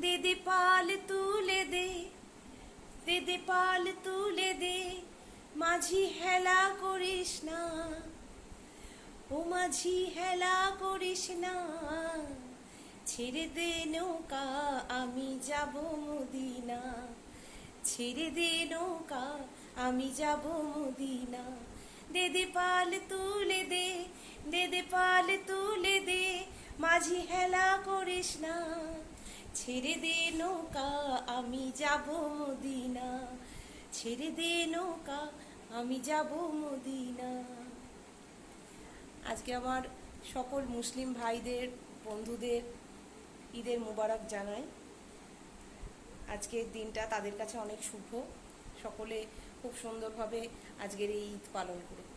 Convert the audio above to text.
দে দে পাল তুলে দে, দে দে পাল তুলে দে, মাঝি হেলা করিস না, ও মাঝি হেলা করিস না, ছেড়ে দে নৌকা আমি যাব মদিনা, ছেড়ে দে নৌকা আমি যাব মদিনা। দে দে পাল তুলে দে, দে দে পাল তুলে দে, মাঝি হেলা করিস না, ছেড়ে দে নৌকা আমি যাব মদিনা, ছেড়ে দে নৌকা আমি যাব মদিনা। আজকে আমার সকল মুসলিম ভাইদের, বন্ধুদের ঈদের মোবারক জানাই। আজকের দিনটা তাদের কাছে অনেক শুভ। সকলে খুব সুন্দরভাবে আজকের এই ঈদ পালন করুক।